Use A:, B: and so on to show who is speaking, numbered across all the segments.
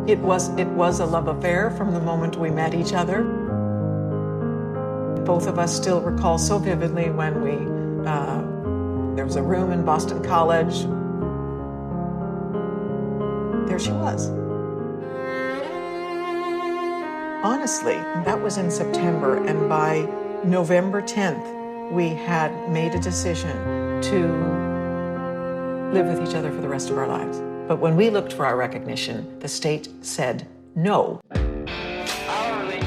A: It was a love affair from the moment we met each other. Both of us still recall so vividly when there was a room in Boston College. There she was. Honestly, that was in September, and by November 10th, we had made a decision to live with each other for the rest of our lives. But when we looked for our recognition, the state said no.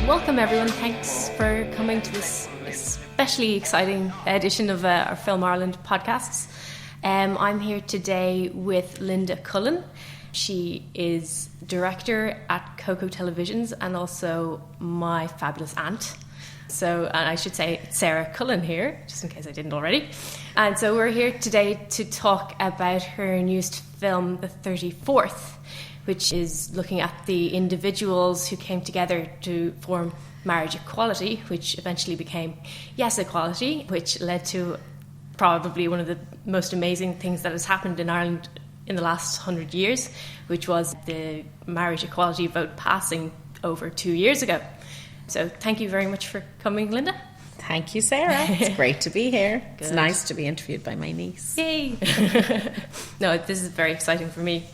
B: Welcome everyone, thanks for coming to this especially exciting edition of our Film Ireland podcasts. I'm here today with Linda Cullen. She is director at Coco Televisions and also my fabulous aunt. And I should say Sarah Cullen here, just in case I didn't already. And so we're here today to talk about her newest film, The 34th, which is looking at the individuals who came together to form Marriage Equality, which eventually became Yes Equality, which led to probably one of the most amazing things that has happened in Ireland in the last 100 years, which was the marriage equality vote passing over 2 years ago. So thank you very much for coming, Linda.
C: Thank you, Sarah. It's great to be here. It's nice to be interviewed by my niece.
B: Yay! No, this is very exciting for me.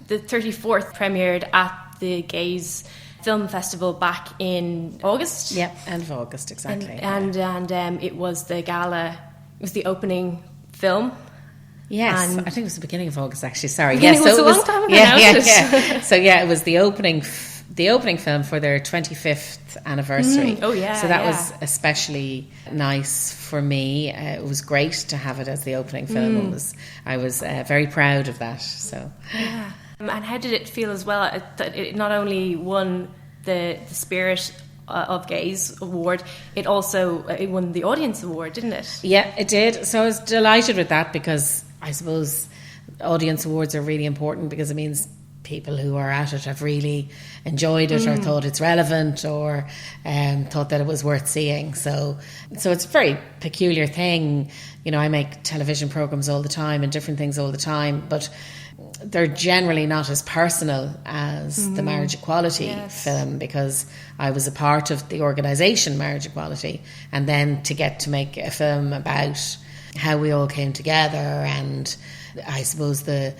B: The 34th premiered at the Gays Film Festival back in August.
C: Yep, end of August, exactly.
B: And it was the gala, it was the opening film.
C: Yes, I think it was the beginning of August, actually. Sorry.
B: Yes, so it was a long time ago.
C: Yeah. So it was the opening film for their 25th anniversary. So that was especially nice for me. It was great to have it as the opening film. I was very proud of that. So
B: yeah. And how did it feel as well that it not only won the Spirit of Gays award, it won the Audience Award, didn't it?
C: Yeah, it did. So I was delighted with that, because I suppose Audience Awards are really important, because it means people who are at it have really enjoyed it or thought it's relevant or thought that it was worth seeing. So it's a very peculiar thing. You know, I make television programmes all the time and different things all the time, but they're generally not as personal as the Marriage Equality film, because I was a part of the organisation Marriage Equality, and then to get to make a film about how we all came together and I suppose the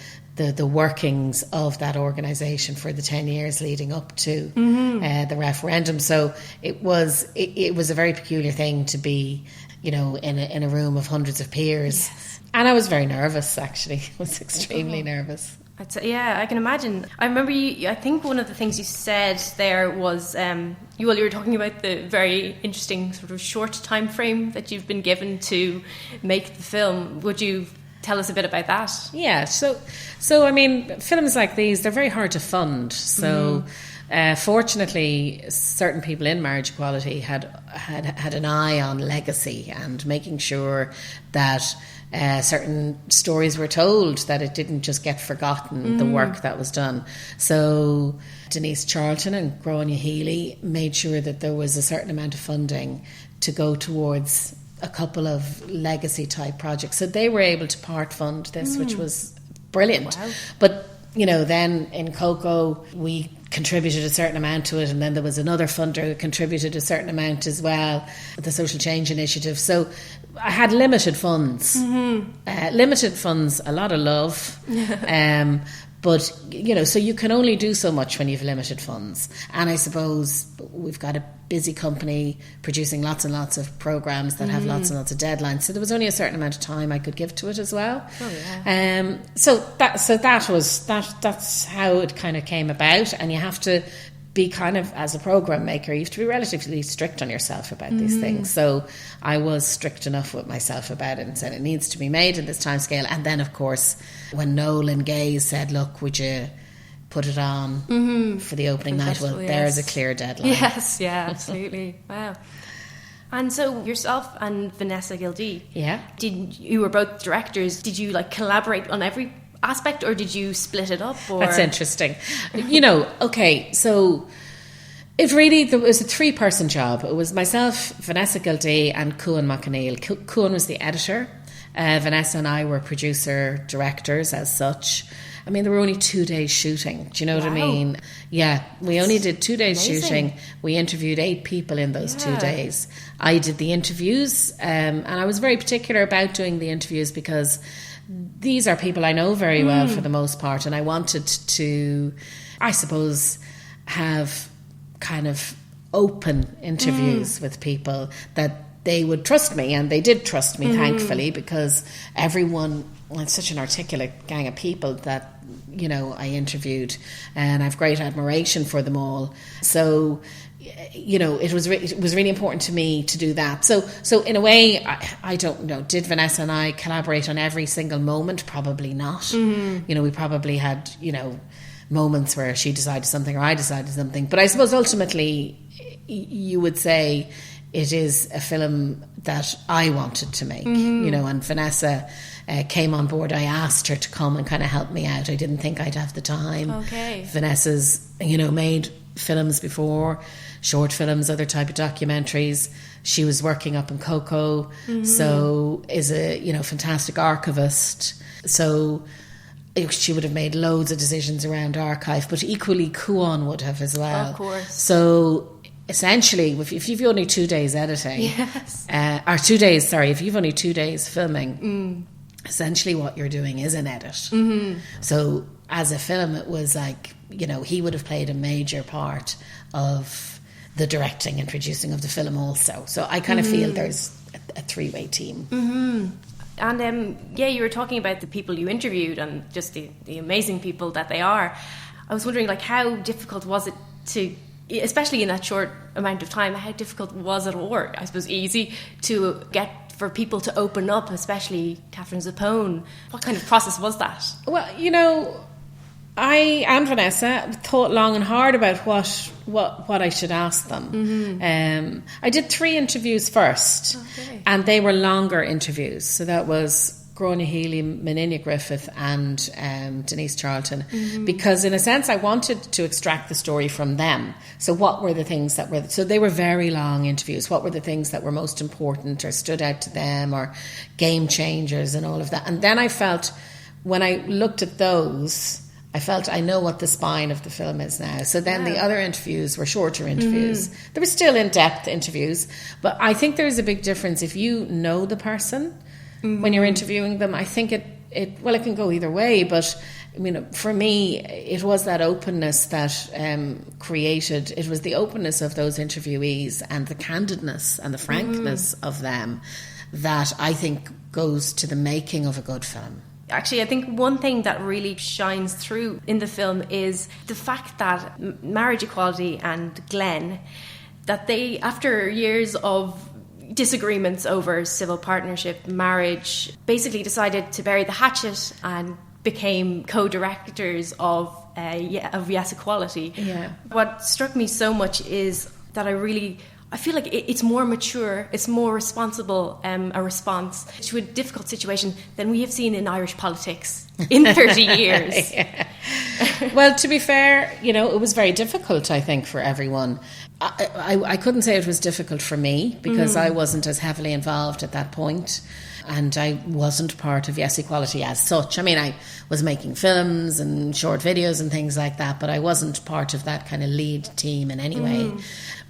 C: workings of that organisation for the 10 years leading up to the referendum. So it was a very peculiar thing to be, you know, in a room of hundreds of peers. Yes. And I was very nervous, actually. I was extremely nervous.
B: Yeah, I can imagine. I remember I think one of the things you said there was, you were talking about the very interesting sort of short time frame that you've been given to make the film. Would you tell us a bit about that? Yeah,
C: so I mean, films like these, they're very hard to fund. So fortunately, certain people in Marriage Equality had an eye on legacy and making sure that certain stories were told, that it didn't just get forgotten, the work that was done. So Denise Charlton and Gráinne Healy made sure that there was a certain amount of funding to go towards a couple of legacy type projects. So they were able to part fund this, which was brilliant. Wow. But, you know, then in Coco, we contributed a certain amount to it, and then there was another funder who contributed a certain amount as well, the Social Change Initiative. So I had limited funds, a lot of love, but, you know, so you can only do so much when you have limited funds. And I suppose we've got a busy company producing lots and lots of programmes that have lots and lots of deadlines. So there was only a certain amount of time I could give to it as well.
B: Oh, yeah.
C: That's how it kind of came about. And you have to be kind of, as a programme maker, you have to be relatively strict on yourself about these things. So I was strict enough with myself about it and said it needs to be made in this time scale. And then, of course, when Noel and Gaze said, look, would you put it on for the opening night? Well, there's a clear deadline.
B: Yes, yeah, absolutely. Wow. And so yourself and Vanessa Gildee, you were both directors. Did you collaborate on every aspect, or did you split it up? Or?
C: That's interesting. You know, okay, so it was a 3-person job. It was myself, Vanessa Gildee, and Cuan McAneill. Cuan was the editor. Vanessa and I were producer directors as such. I mean, there were only 2 days shooting. Do you know what I
B: Wow.
C: mean? Yeah, we only did 2 days
B: amazing.
C: shooting. We interviewed 8 people in those 2 days. I did the interviews, and I was very particular about doing the interviews because these are people I know very well for the most part, and I wanted to, I suppose, have kind of open interviews with people that they would trust me, and they did trust me, thankfully, because everyone, it's such an articulate gang of people that, you know, I interviewed, and I have great admiration for them all. So, you know, it was really important to me to do that. So in a way, I don't know, did Vanessa and I collaborate on every single moment? Probably not. You know, we probably had, you know, moments where she decided something or I decided something. But I suppose ultimately you would say it is a film that I wanted to make, you know, and Vanessa came on board. I asked her to come and kind of help me out. I didn't think I'd have the time.
B: Okay.
C: Vanessa's, you know, made films before, short films, other type of documentaries. She was working up in Coco, so is a, you know, fantastic archivist. So she would have made loads of decisions around archive, but equally Kuon would have as well.
B: Of course.
C: So essentially, if you've only 2 days editing,
B: Yes.
C: or 2 days, sorry, if you've only 2 days filming, essentially what you're doing is an edit. So as a film, it was like, you know, he would have played a major part of the directing and producing of the film also. So I kind of feel there's a three-way team.
B: And yeah, you were talking about the people you interviewed and just the amazing people that they are. I was wondering, like, how difficult was it to, especially in that short amount of time, how difficult was it, or I suppose easy, to get for people to open up, especially Katherine Zappone? What kind of process was that?
C: Well, you know, I and Vanessa thought long and hard about what I should ask them. I did 3 interviews first, and they were longer interviews. So that was Gráinne Healy, Meninia Griffith and Denise Charlton, because in a sense I wanted to extract the story from them. So what were the things that were, so they were very long interviews. What were the things that were most important or stood out to them or game changers and all of that? And then I felt, when I looked at those, I felt I know what the spine of the film is now. So then the other interviews were shorter interviews. There were still in-depth interviews, but I think there's a big difference if you know the person when you're interviewing them. I think it can go either way, but I mean, for me, it was that openness that created, it was the openness of those interviewees and the candidness and the frankness of them that I think goes to the making of a good film.
B: Actually, I think one thing that really shines through in the film is the fact that Marriage Equality and Glenn, that they, after years of disagreements over civil partnership, marriage, basically decided to bury the hatchet and became co-directors of Yes Equality.
C: Yeah.
B: What struck me so much is that I feel like it's more mature, it's more responsible, a response to a difficult situation than we have seen in Irish politics in 30 years.
C: Well, to be fair, you know, it was very difficult, I think, for everyone. I couldn't say it was difficult for me because I wasn't as heavily involved at that point, and I wasn't part of Yes Equality as such. I mean, I was making films and short videos and things like that, but I wasn't part of that kind of lead team in any way.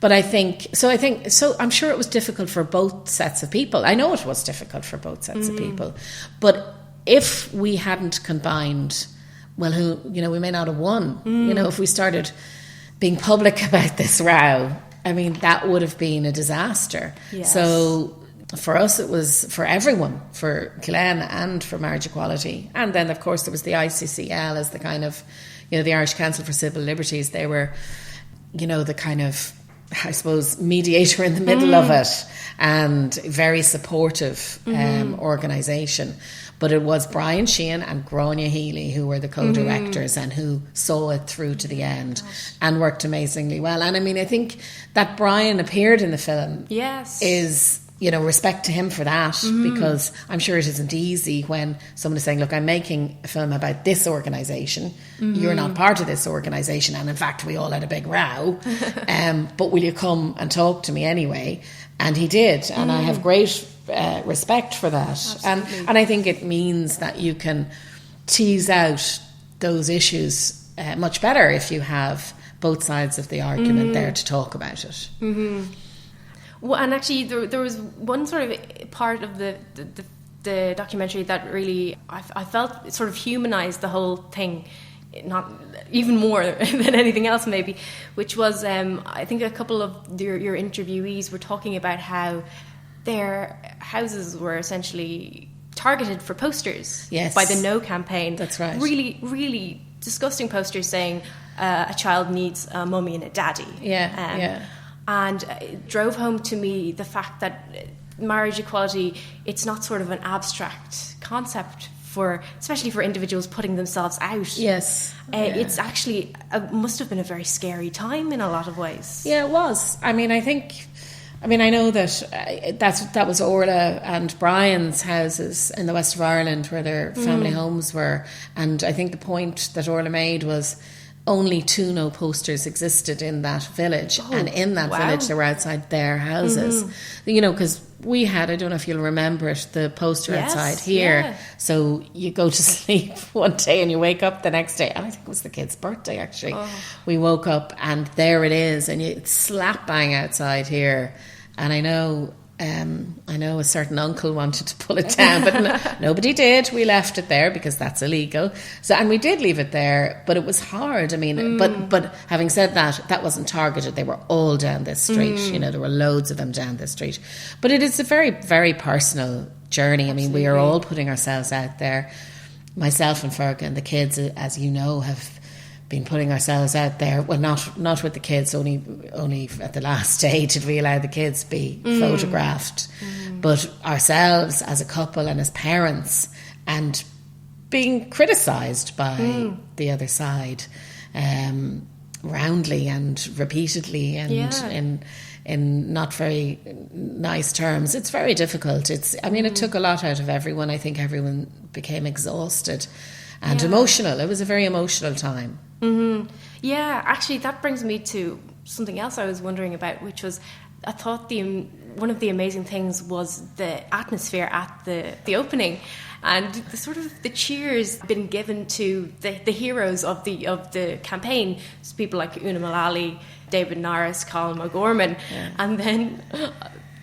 C: But I think I'm sure it was difficult for both sets of people. I know it was difficult for both sets of people. But if we hadn't combined, well, we may not have won. You know, if we started being public about this row, I mean, that would have been a disaster. Yes. So for us, it was for everyone, for Glenn and for Marriage Equality. And then, of course, there was the ICCL as the kind of, you know, the Irish Council for Civil Liberties. They were, you know, the kind of, I suppose, mediator in the middle of it, and very supportive organisation. But it was Brian Sheehan and Gráinne Healy who were the co-directors and who saw it through to the end and worked amazingly well. And I mean, I think that Brian appeared in the film is, you know, respect to him for that, because I'm sure it isn't easy when someone is saying, look, I'm making a film about this organisation, you're not part of this organisation, and in fact we all had a big row, but will you come and talk to me anyway? And he did, and I have great respect for that. And I think it means that you can tease out those issues much better if you have both sides of the argument there to talk about it.
B: Well, and actually there was one sort of part of the documentary that really I felt sort of humanized the whole thing, not even more than anything else maybe, which was I think a couple of your interviewees were talking about how their houses were essentially targeted for posters by the No campaign.
C: That's right.
B: Really, really disgusting posters saying a child needs a mummy and a daddy. And it drove home to me the fact that marriage equality, it's not sort of an abstract concept especially for individuals putting themselves out. It's actually must have been a very scary time in a lot of ways.
C: Yeah, it was. I know that was Orla and Brian's houses in the west of Ireland where their family homes were, and I think the point that Orla made was only 2 no posters existed in that village, and in that village they were outside their houses. Because we had, I don't know if you'll remember it, the poster outside here. So you go to sleep one day and you wake up the next day, and I think it was the kid's birthday actually. We woke up and there it is, and it's slap bang outside here. And I know a certain uncle wanted to pull it down, but nobody did. We left it there because that's illegal. So, and we did leave it there, but it was hard. I mean, but having said that, that wasn't targeted. They were all down this street. There were loads of them down this street. But it is a very, very personal journey. I mean, we are all putting ourselves out there. Myself and Fergus and the kids, as you know, have been putting ourselves out there. Well, not with the kids. Only at the last day did we allow the kids be photographed, but ourselves as a couple and as parents, and being criticised by the other side, roundly and repeatedly, and in not very nice terms. It's very difficult. It took a lot out of everyone. I think everyone became exhausted and emotional. It was a very emotional time.
B: Yeah, actually that brings me to something else I was wondering about, which was, I thought one of the amazing things was the atmosphere at the opening, and the sort of the cheers been given to the heroes of the campaign. So people like Una Mullally, David Norris, Colin O'Gorman, and then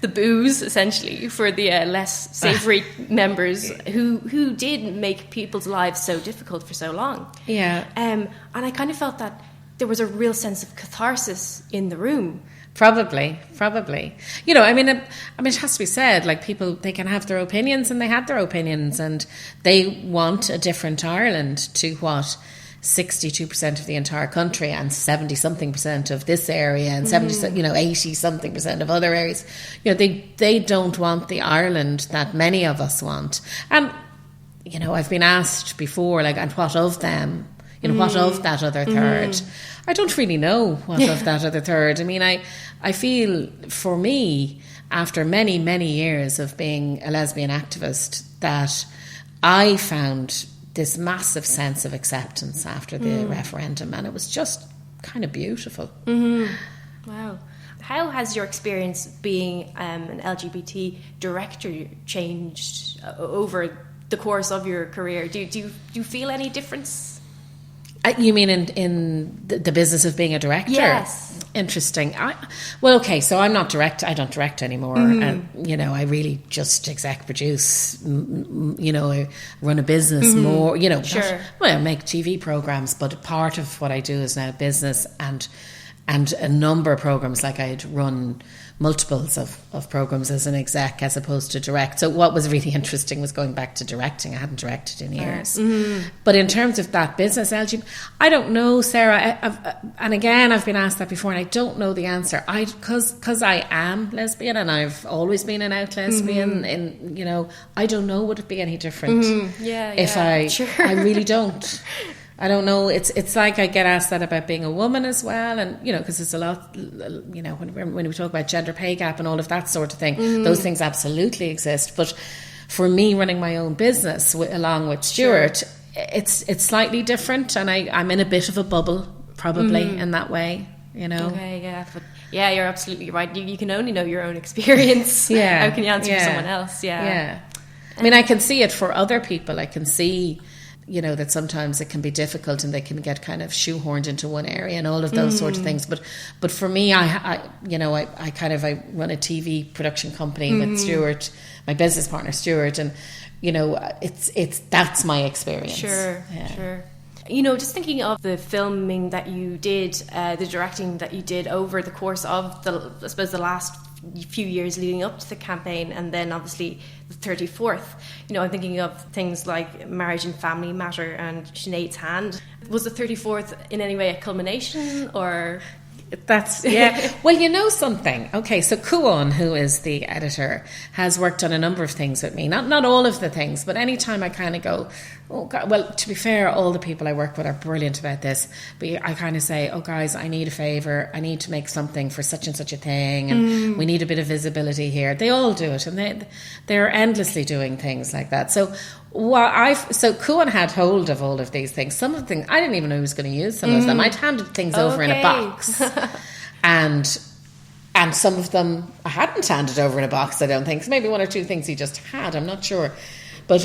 B: the boos essentially for the less savoury members who did make people's lives so difficult for so long. And I kind of felt that there was a real sense of catharsis in the room.
C: Probably. It has to be said, like, people, they can have their opinions, and they had their opinions, and they want a different Ireland to what 62% of the entire country and 70-something% of this area and 80-something% of other areas. They don't want the Ireland that many of us want. And I've been asked before, like, and what of them? What of that other third? I don't really know what of that other third. I mean, I feel, for me, after many, many years of being a lesbian activist, that I found this massive sense of acceptance after the referendum, and it was just kind of beautiful.
B: Wow. How has your experience being an LGBT director changed over the course of your career? Do you feel any difference?
C: You mean in the business of being a director?
B: Yes.
C: Interesting. So I'm not direct. I don't direct anymore, and I really just exec produce. I run a business more. I make TV programs, but part of what I do is now business and a number of programs. Like, I'd run multiples of programs as an exec as opposed to direct. So what was really interesting was going back to directing. I hadn't directed in years. But in terms of that business, I don't know, Sarah. And again, I've been asked that before, and I don't know the answer. Because I am lesbian, and I've always been an out lesbian. I don't know, would it be any different? I really don't. I don't know. It's like I get asked that about being a woman as well, and because there's a lot. When we talk about gender pay gap and all of that sort of thing, those things absolutely exist. But for me, running my own business along with Stuart, it's slightly different, and I'm in a bit of a bubble probably in that way.
B: Okay, but you're absolutely right. You can only know your own experience. How can you answer for someone else? I
C: mean, I can see it for other people. I can see. you know, that sometimes it can be difficult and they can get kind of shoehorned into one area and all of those sort of things. But for me, I run a TV production company with Stuart, my business partner Stuart, and you know, that's my experience.
B: Sure. You know, just thinking of the filming that you did, the directing that you did over the course of the last few years leading up to the campaign, and then obviously the 34th. You know, I'm thinking of things like Marriage and Family Matter and Sinead's Hand. Was the 34th in any way a culmination, or?
C: That's, yeah. Well, you know something. Okay, so Kuon, who is the editor, has worked on a number of things with me. Not all of the things, but anytime I kind of go, oh God, well, to be fair, all the people I work with are brilliant about this. But I kind of say, oh guys, I need a favour. I need to make something for such and such a thing, and we need a bit of visibility here. They all do it, and they're endlessly doing things like that. So Kuon had hold of all of these things. Some of the things I didn't even know he was going to use some of them. I'd handed things over in a box, and some of them I hadn't handed over in a box. I don't think. Maybe one or two things he just had. I'm not sure, but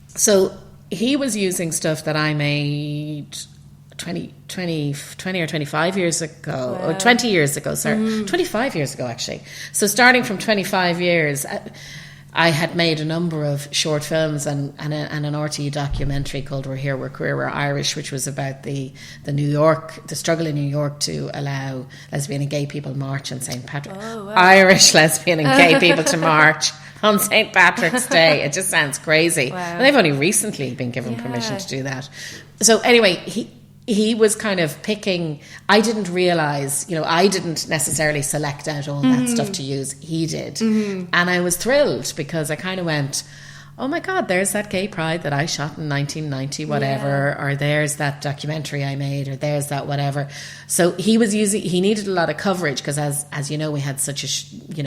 C: so he was using stuff that I made 20 or 25 years ago, or 20 years ago. Sorry, 25 years ago actually. So starting from 25 years. I had made a number of short films and an RTE documentary called We're Here, We're Queer, We're Irish, which was about the struggle in New York to allow lesbian and gay people march on St. Patrick's. Oh, wow. Irish lesbian and gay people to march on St. Patrick's Day. It just sounds crazy. Wow. And they've only recently been given permission to do that. So anyway, he was kind of picking. I didn't realise, you know, I didn't necessarily select out all that stuff to use. He did. And I was thrilled because I kind of went, oh my God, there's that gay pride that I shot in 1990, whatever, or there's that documentary I made, or there's that whatever. So he needed a lot of coverage because as you know, we had such a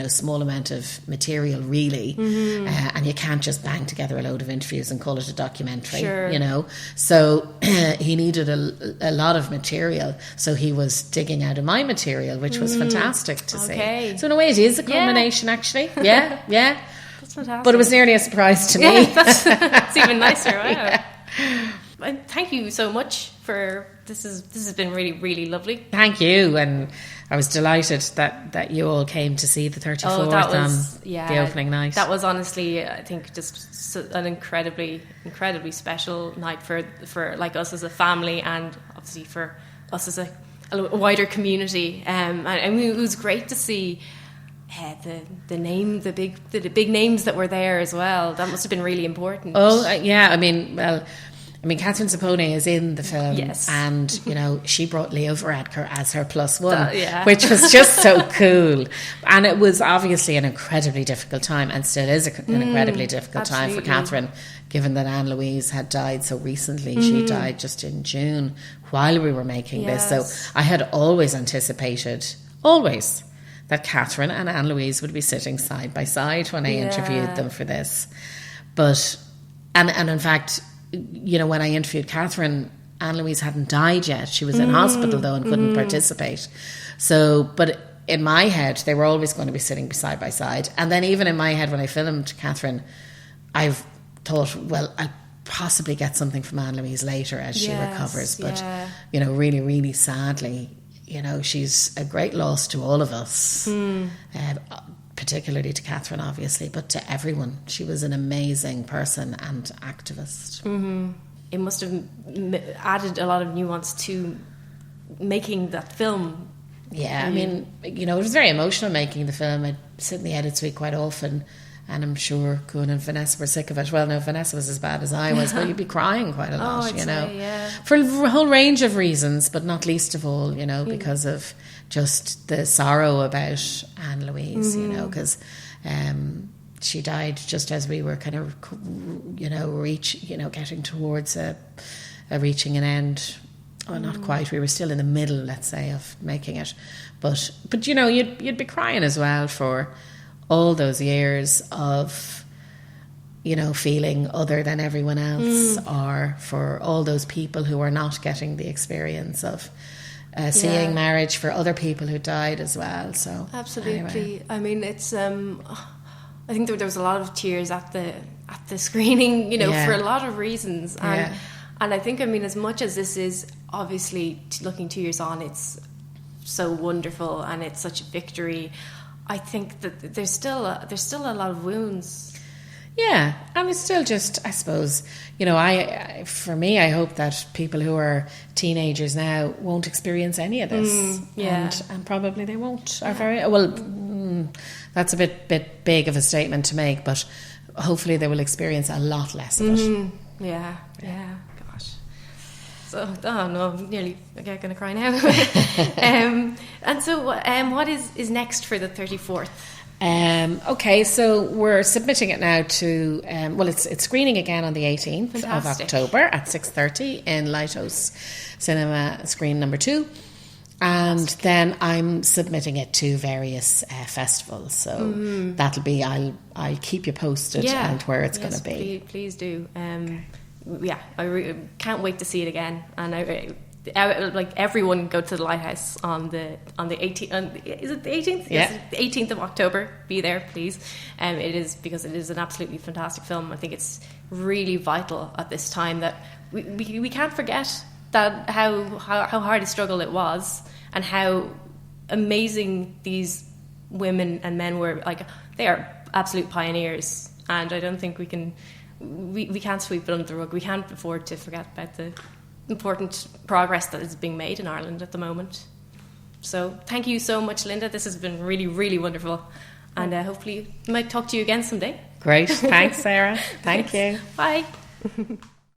C: small amount of material really, and you can't just bang together a load of interviews and call it a documentary, you know. So he needed a lot of material, so he was digging out of my material, which was fantastic to see. So in a way it is a culmination actually. Yeah. Fantastic. But it was nearly a surprise to me.
B: That's even nicer. Wow. And thank you so much for this. Has been really, really lovely.
C: Thank you, and I was delighted that you all came to see the 34th on the opening night. That was
B: honestly, I think, just an incredibly, incredibly special night for like us as a family, and obviously for us as a wider community. And I mean, it was great to see. The big names that were there as well. That must have been really important.
C: I mean, Katherine Zappone is in the film, and you know she brought Leo Varadkar as her +1, which was just so cool. And it was obviously an incredibly difficult time, and still is an incredibly difficult time for Katherine, given that Louise had died so recently. She died just in June while we were making this. So I had always anticipated, that Katherine and Louise would be sitting side by side when I interviewed them for this. But, and in fact, you know, when I interviewed Katherine, Louise hadn't died yet. She was in hospital though and couldn't participate. So, but in my head, they were always going to be sitting side by side. And then even in my head, when I filmed Katherine, I've thought, well, I'll possibly get something from Louise later as she recovers. But, you know, really, really sadly, you know, she's a great loss to all of us, particularly to Katherine, obviously, but to everyone. She was an amazing person and activist.
B: It must have added a lot of nuance to making that film.
C: Yeah, I mean, you know, it was very emotional making the film. I'd sit in the edit suite quite often, and I'm sure Kuhn and Vanessa were sick of it. Well, no, Vanessa was as bad as I was, but you'd be crying quite a lot, you know. For a whole range of reasons, but not least of all, you know, because of just the sorrow about Louise, you know, because she died just as we were kind of, you know, getting towards a reaching an end. Well, not quite. We were still in the middle, let's say, of making it. But you know, you'd be crying as well for all those years of, you know, feeling other than everyone else, or for all those people who are not getting the experience of seeing marriage for other people who died as well. So
B: absolutely. Anyway. I mean, it's I think there was a lot of tears at at the screening,
C: Yeah.
B: for a lot of reasons. And I think, as much as this is obviously looking 2 years on, it's so wonderful and it's such a victory. I think that there's still a lot of wounds.
C: Yeah, and it's still just, I suppose, for me, I hope that people who are teenagers now won't experience any of this. And probably they won't. Are very well. That's a bit big of a statement to make, but hopefully they will experience a lot less of it.
B: Yeah. Gosh. So, oh no, I'm nearly going to cry now. And so, what is next for the 34th?
C: Okay, so we're submitting it now to it's screening again on the 18th of October at 6:30 in Lighthouse Cinema screen number 2, and then I'm submitting it to various festivals, so that'll be, I'll keep you posted and where it's going to be. Please
B: do. I can't wait to see it again, and I like everyone go to the Lighthouse on the 18th. Is it the 18th?
C: Yeah.
B: Yes, the 18th of October. Be there, please. It is, because it is an absolutely fantastic film. I think it's really vital at this time that we can't forget that how hard a struggle it was, and how amazing these women and men were. Like, they are absolute pioneers, and I don't think we can't sweep it under the rug. We can't afford to forget about the important progress that is being made in Ireland at the moment. So thank you so much, Linda. This has been really, really wonderful, and hopefully I might talk to you again someday.
C: Great. Thanks, Sarah. Thanks.
B: You. Bye.